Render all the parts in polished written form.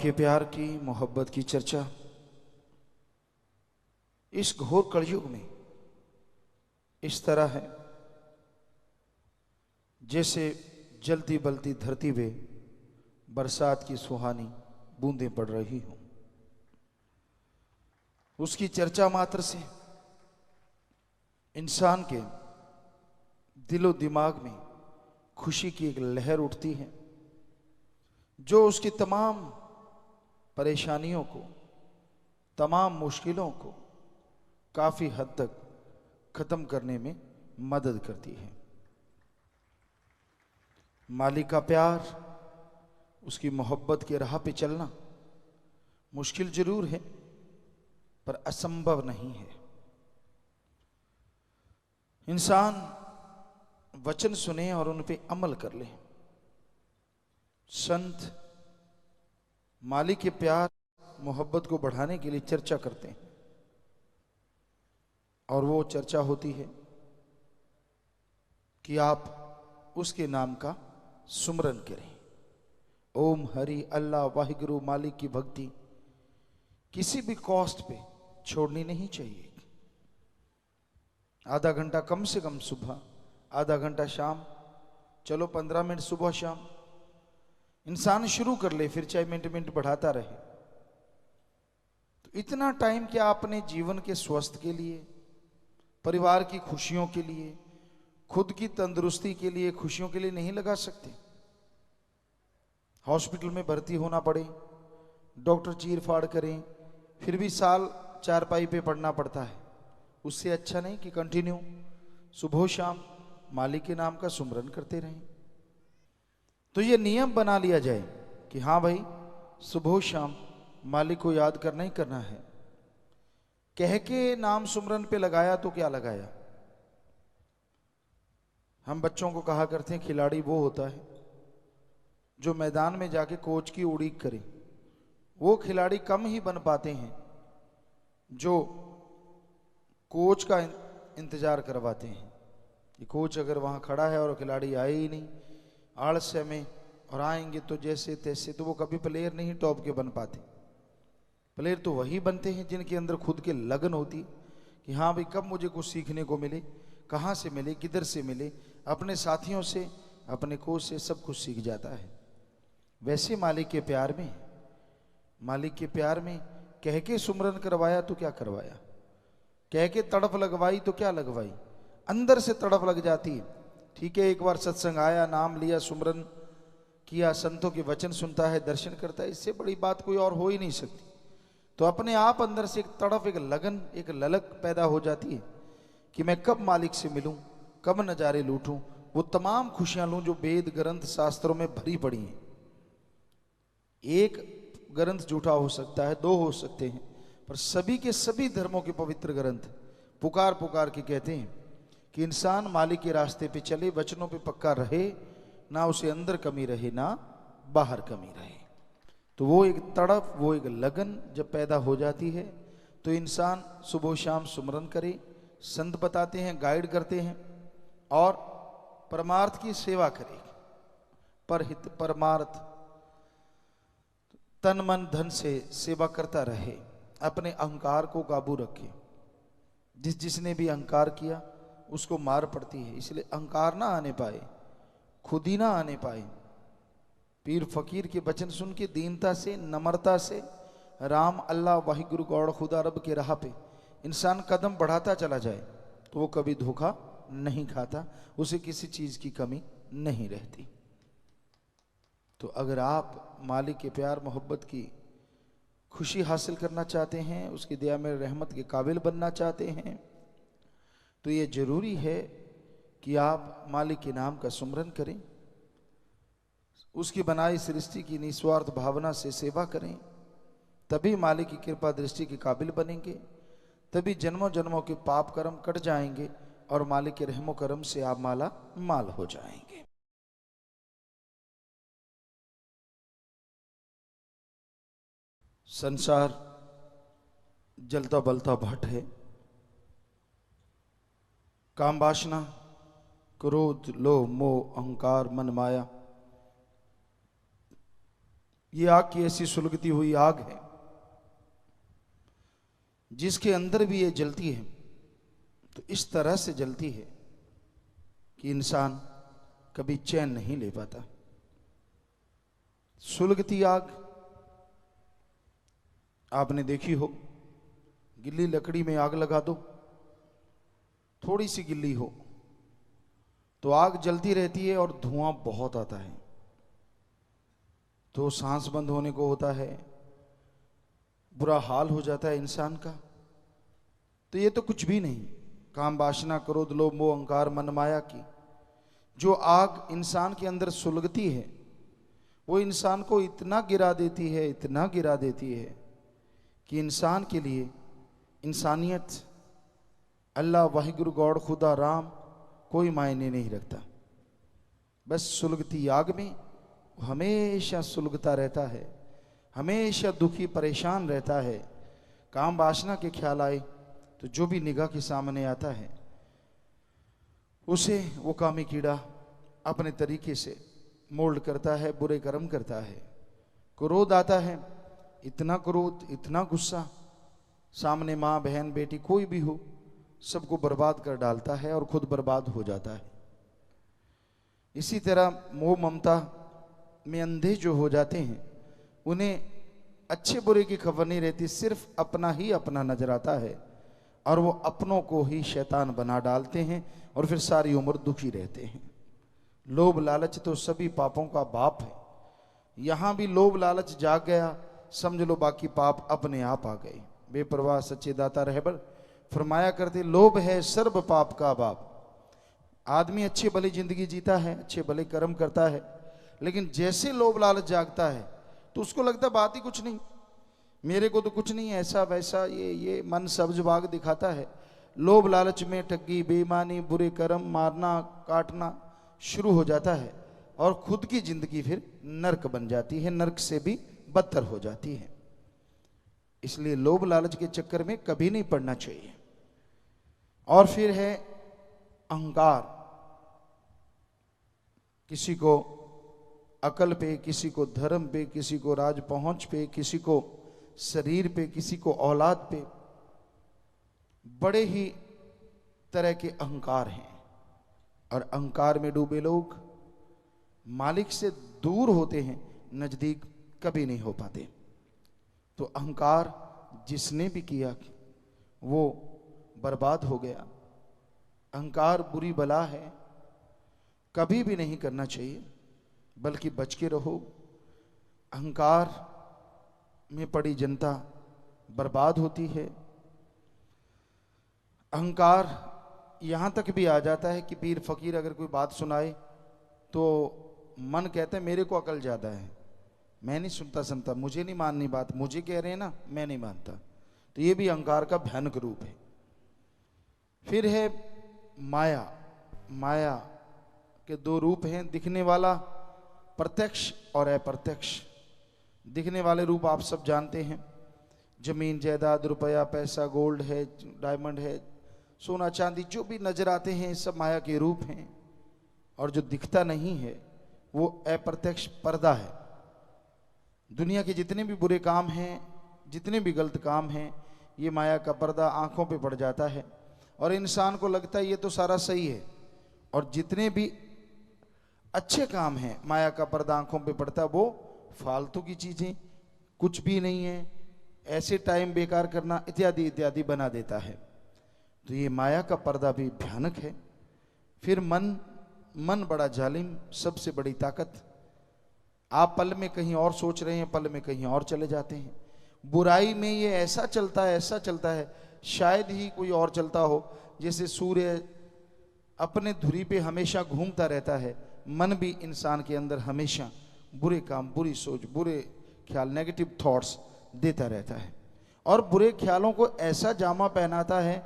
के प्यार की, मोहब्बत की चर्चा इस घोर कलयुग में इस तरह है जैसे जलती बलती धरती पे बरसात की सुहानी बूंदें पड़ रही हों। उसकी चर्चा मात्र से इंसान के दिलो दिमाग में खुशी की एक लहर उठती है जो उसकी तमाम परेशानियों को, तमाम मुश्किलों को काफी हद तक खत्म करने में मदद करती है। मालिक का प्यार, उसकी मोहब्बत के राह पे चलना मुश्किल जरूर है पर असंभव नहीं है। इंसान वचन सुने और उन पे अमल कर ले। संत मालिक के प्यार, मोहब्बत को बढ़ाने के लिए चर्चा करते हैं और वो चर्चा होती है कि आप उसके नाम का सुमरन करें। ओम हरि अल्लाह वाहिगुरु मालिक की भक्ति किसी भी कॉस्ट पे छोड़नी नहीं चाहिए। आधा घंटा कम से कम सुबह, आधा घंटा शाम, चलो 15 मिनट सुबह शाम इंसान शुरू कर ले, फिर चाहे मिनट मिनट बढ़ाता रहे। तो इतना टाइम क्या अपने जीवन के स्वस्थ के लिए, परिवार की खुशियों के लिए, खुद की तंदुरुस्ती के लिए, खुशियों के लिए नहीं लगा सकते? हॉस्पिटल में भर्ती होना पड़े, डॉक्टर चीर फाड़ करें, फिर भी साल चारपाई पे पड़ना पड़ता है। उससे अच्छा नहीं कि कंटिन्यू सुबह शाम मालिक के नाम का सुमरन करते रहें। तो ये नियम बना लिया जाए कि हाँ भाई, सुबह शाम मालिक को याद करना ही करना है। कह के नाम सुमरन पे लगाया तो क्या लगाया। हम बच्चों को कहा करते हैं खिलाड़ी वो होता है जो मैदान में जाके कोच की उड़ीक करे। वो खिलाड़ी कम ही बन पाते हैं जो कोच का इंतजार करवाते हैं कि कोच अगर वहां खड़ा है और खिलाड़ी आए ही नहीं, आलस्य में, और आएंगे तो जैसे तैसे, तो वो कभी प्लेयर नहीं टॉप के बन पाते। प्लेयर तो वही बनते हैं जिनके अंदर खुद के लगन होती कि हाँ भाई कब मुझे कुछ सीखने को मिले, कहाँ से मिले, किधर से मिले। अपने साथियों से, अपने कोच से सब कुछ सीख जाता है। वैसे मालिक के प्यार में, मालिक के प्यार में कह के सुमरन करवाया तो क्या करवाया, कह के तड़प लगवाई तो क्या लगवाई, अंदर से तड़प लग जाती है। ठीक है, एक बार सत्संग आया, नाम लिया, सुमरन किया, संतों के वचन सुनता है, दर्शन करता है, इससे बड़ी बात कोई और हो ही नहीं सकती। तो अपने आप अंदर से एक तड़प, एक लगन, एक ललक पैदा हो जाती है कि मैं कब मालिक से मिलूं, कब नजारे लूटूं, वो तमाम खुशियां लूं जो वेद ग्रंथ शास्त्रों में भरी पड़ी हैं। एक ग्रंथ झूठा हो सकता है, दो हो सकते हैं, पर सभी के सभी धर्मों के पवित्र ग्रंथ पुकार पुकार के कहते हैं कि इंसान मालिक के रास्ते पे चले, वचनों पे पक्का रहे, ना उसे अंदर कमी रहे ना बाहर कमी रहे। तो वो एक तड़प, वो एक लगन जब पैदा हो जाती है तो इंसान सुबह शाम सुमरन करे। संत बताते हैं, गाइड करते हैं, और परमार्थ की सेवा करे। परहित परमार्थ तन मन धन से सेवा करता रहे, अपने अहंकार को काबू रखे। जिसने भी अहंकार किया उसको मार पड़ती है। इसलिए अहंकार ना आने पाए, खुद ही ना आने पाए। पीर फकीर के वचन सुन के दीनता से, नम्रता से, राम अल्लाह वाहिगुरु गौड़ खुदा रब के राह पे इंसान कदम बढ़ाता चला जाए तो वो कभी धोखा नहीं खाता, उसे किसी चीज की कमी नहीं रहती। तो अगर आप मालिक के प्यार, मोहब्बत की खुशी हासिल करना चाहते हैं, उसकी दया में रहमत के काबिल बनना चाहते हैं, तो ये जरूरी है कि आप मालिक के नाम का सुमरन करें, उसकी बनाई सृष्टि की निस्वार्थ भावना से सेवा करें। तभी मालिक की कृपा दृष्टि के काबिल बनेंगे, तभी जन्मों जन्मों के पाप कर्म कट जाएंगे और मालिक के रहमो करम से आप माला माल हो जाएंगे। संसार जलता बलता भट्ट है। काम वासना, क्रोध, लोभ, मोह, अहंकार, मन माया, ये आग की ऐसी सुलगती हुई आग है जिसके अंदर भी ये जलती है तो इस तरह से जलती है कि इंसान कभी चैन नहीं ले पाता। सुलगती आग आपने देखी हो, गिल्ली लकड़ी में आग लगा दो, थोड़ी सी गिल्ली हो तो आग जलती रहती है और धुआं बहुत आता है, तो सांस बंद होने को होता है, बुरा हाल हो जाता है इंसान का। तो ये तो कुछ भी नहीं, काम वासना क्रोध लोभ मोह अहंकार मन माया की जो आग इंसान के अंदर सुलगती है वो इंसान को इतना गिरा देती है, इतना गिरा देती है कि इंसान के लिए इंसानियत, अल्लाह वाहिगुरु गॉड खुदा राम कोई मायने नहीं रखता। बस सुलगती आग में हमेशा सुलगता रहता है, हमेशा दुखी परेशान रहता है। काम वासना के ख्याल आए तो जो भी निगाह के सामने आता है उसे वो कामी कीड़ा अपने तरीके से मोल्ड करता है, बुरे कर्म करता है। क्रोध आता है, इतना क्रोध, इतना गुस्सा, सामने माँ बहन बेटी कोई भी हो सबको बर्बाद कर डालता है और खुद बर्बाद हो जाता है। इसी तरह मोह ममता में अंधे जो हो जाते हैं उन्हें अच्छे बुरे की खबर नहीं रहती, सिर्फ अपना ही अपना नजर आता है और वो अपनों को ही शैतान बना डालते हैं और फिर सारी उम्र दुखी रहते हैं। लोभ लालच तो सभी पापों का बाप है। यहां भी लोभ लालच जाग गया समझ लो बाकी पाप अपने आप आ गए। बेपरवाह सच्चे दाता रहबर फरमाया करते, लोभ है सर्व पाप का बाप। आदमी अच्छी भली जिंदगी जीता है, अच्छे भले कर्म करता है, लेकिन जैसे लोभ लालच जागता है तो उसको लगता है बात ही कुछ नहीं, मेरे को तो कुछ नहीं, ऐसा वैसा, ये मन सब्ज बाग दिखाता है। लोभ लालच में ठगी बेईमानी बुरे कर्म मारना काटना शुरू हो जाता है और खुद की जिंदगी फिर नरक बन जाती है, नरक से भी बदतर हो जाती है। इसलिए लोभ लालच के चक्कर में कभी नहीं पड़ना चाहिए। और फिर है अहंकार, किसी को अकल पे, किसी को धर्म पे, किसी को राज पहुंच पे, किसी को शरीर पे, किसी को औलाद पे, बड़े ही तरह के अहंकार हैं। और अहंकार में डूबे लोग मालिक से दूर होते हैं, नजदीक कभी नहीं हो पाते। तो अहंकार जिसने भी किया वो बर्बाद हो गया। अहंकार बुरी बला है, कभी भी नहीं करना चाहिए, बल्कि बच के रहो। अहंकार में पड़ी जनता बर्बाद होती है। अहंकार यहां तक भी आ जाता है कि पीर फकीर अगर कोई बात सुनाए तो मन कहता है मेरे को अकल ज्यादा है, मैं नहीं सुनता समता, मुझे नहीं माननी बात, मुझे कह रहे हैं ना मैं नहीं मानता। तो ये भी अहंकार का भयानक रूप है। फिर है माया। माया के दो रूप हैं, दिखने वाला प्रत्यक्ष और अप्रत्यक्ष। दिखने वाले रूप आप सब जानते हैं, जमीन जायदाद रुपया पैसा गोल्ड है डायमंड है सोना चांदी जो भी नजर आते हैं सब माया के रूप हैं। और जो दिखता नहीं है वो अप्रत्यक्ष पर्दा है। दुनिया के जितने भी बुरे काम हैं, जितने भी गलत काम हैं, ये माया का पर्दा आंखों पे पड़ जाता है और इंसान को लगता है ये तो सारा सही है। और जितने भी अच्छे काम हैं माया का पर्दा आंखों पे पड़ता है, वो फालतू की चीजें, कुछ भी नहीं है, ऐसे टाइम बेकार करना इत्यादि इत्यादि बना देता है। तो ये माया का पर्दा भी भयानक है। फिर मन बड़ा जालिम, सबसे बड़ी ताकत। आप पल में कहीं और सोच रहे हैं, पल में कहीं और चले जाते हैं। बुराई में ये ऐसा चलता है, ऐसा चलता है, शायद ही कोई और चलता हो। जैसे सूर्य अपने धुरी पे हमेशा घूमता रहता है, मन भी इंसान के अंदर हमेशा बुरे काम, बुरी सोच, बुरे ख्याल, नेगेटिव थॉट्स देता रहता है और बुरे ख्यालों को ऐसा जामा पहनाता है,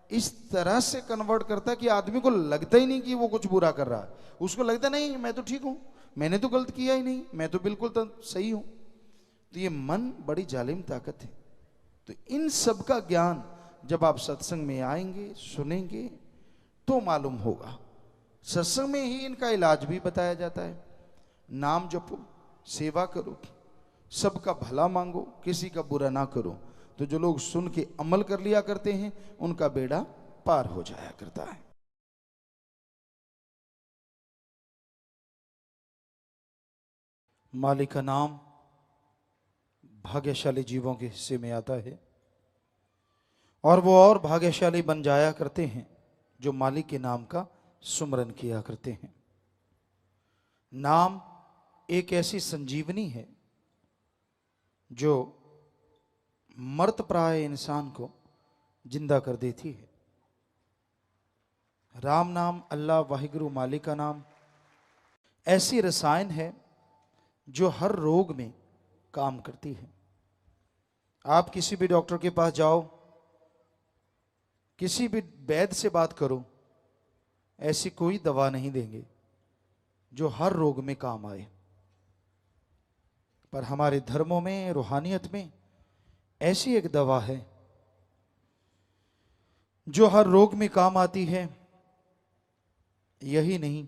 इस तरह से कन्वर्ट करता है कि आदमी को लगता ही नहीं कि वो कुछ बुरा कर रहा है। उसको लगता नहीं मैं तो ठीक हूं, मैंने तो गलत किया ही नहीं, मैं तो बिल्कुल तो सही हूं। तो ये मन बड़ी जालिम ताकत है। तो इन सब का ज्ञान जब आप सत्संग में आएंगे सुनेंगे तो मालूम होगा। सत्संग में ही इनका इलाज भी बताया जाता है। नाम जपो, सेवा करो, सबका भला मांगो, किसी का बुरा ना करो। तो जो लोग सुन के अमल कर लिया करते हैं उनका बेड़ा पार हो जाया करता है। मालिक का नाम भाग्यशाली जीवों के हिस्से में आता है और वो और भाग्यशाली बन जाया करते हैं जो मालिक के नाम का सुमरन किया करते हैं। नाम एक ऐसी संजीवनी है जो मर्त प्राय इंसान को जिंदा कर देती है। राम नाम, अल्लाह, वाहिगुरु, मालिक का नाम ऐसी रसायन है जो हर रोग में काम करती है। आप किसी भी डॉक्टर के पास जाओ, किसी भी वैद्य से बात करो, ऐसी कोई दवा नहीं देंगे जो हर रोग में काम आए। पर हमारे धर्मों में, रूहानियत में ऐसी एक दवा है जो हर रोग में काम आती है। यही नहीं,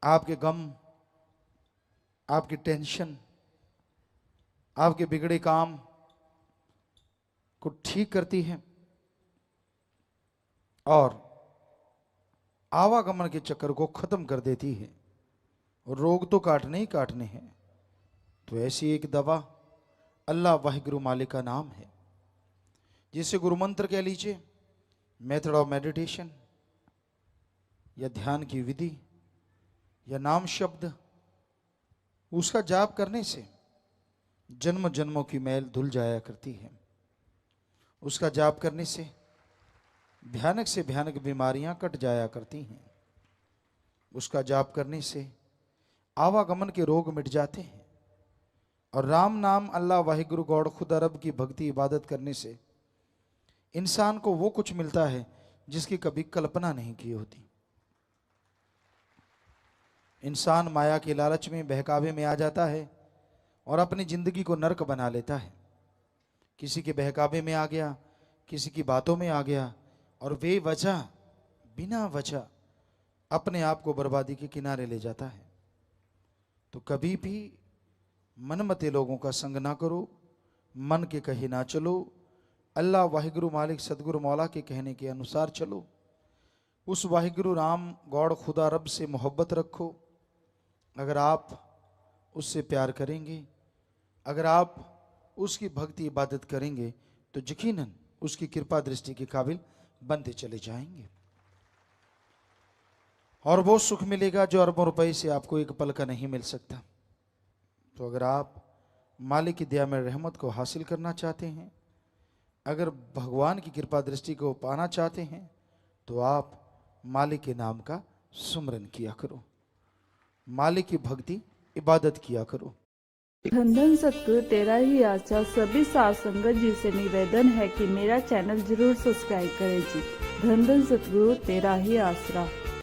आपके गम, आपकी टेंशन, आपके बिगड़े काम को ठीक करती है और आवागमन के चक्कर को खत्म कर देती है। रोग तो काटने ही काटने हैं। तो ऐसी एक दवा अल्लाह वाहिगुरु मालिक का नाम है, जिसे गुरु मंत्र कह लीजिए, मेथड ऑफ मेडिटेशन या ध्यान की विधि या नाम शब्द, उसका जाप करने से जन्म जन्मों की मैल धुल जाया करती है। उसका जाप करने से भयानक से भयानक बीमारियां कट जाया करती हैं। उसका जाप करने से आवागमन के रोग मिट जाते हैं। और राम नाम, अल्लाह, वाहिगुरु, गॉड, खुदा, रब की भक्ति इबादत करने से इंसान को वो कुछ मिलता है जिसकी कभी कल्पना नहीं की होती। इंसान माया के लालच में, बहकावे में आ जाता है और अपनी जिंदगी को नरक बना लेता है। किसी के बहकावे में आ गया, किसी की बातों में आ गया और बेवजह, बिना वजह अपने आप को बर्बादी के किनारे ले जाता है। तो कभी भी मनमते लोगों का संग ना करो, मन के कहे ना चलो, अल्लाह वाहिगुरु मालिक सदगुरु मौला के कहने के अनुसार चलो। उस वाहिगुरु राम, गॉड, खुदा, रब से मोहब्बत रखो। अगर आप उससे प्यार करेंगे, अगर आप उसकी भक्ति इबादत करेंगे तो यकीनन उसकी कृपा दृष्टि के काबिल बनते चले जाएंगे और वो सुख मिलेगा जो अरबों रुपए से आपको एक पल का नहीं मिल सकता। तो अगर आप मालिक की दया में रहमत को हासिल करना चाहते हैं, अगर भगवान की कृपा दृष्टि को पाना चाहते हैं, तो आप मालिक के नाम का सुमरन किया करो, मालिक की भक्ति इबादत किया करो। धन धन सतगुरु तेरा ही आशा सभी साध संगत जी से निवेदन है कि मेरा चैनल जरूर सब्सक्राइब करें जी। धन धन सतगुरु तेरा ही आसरा।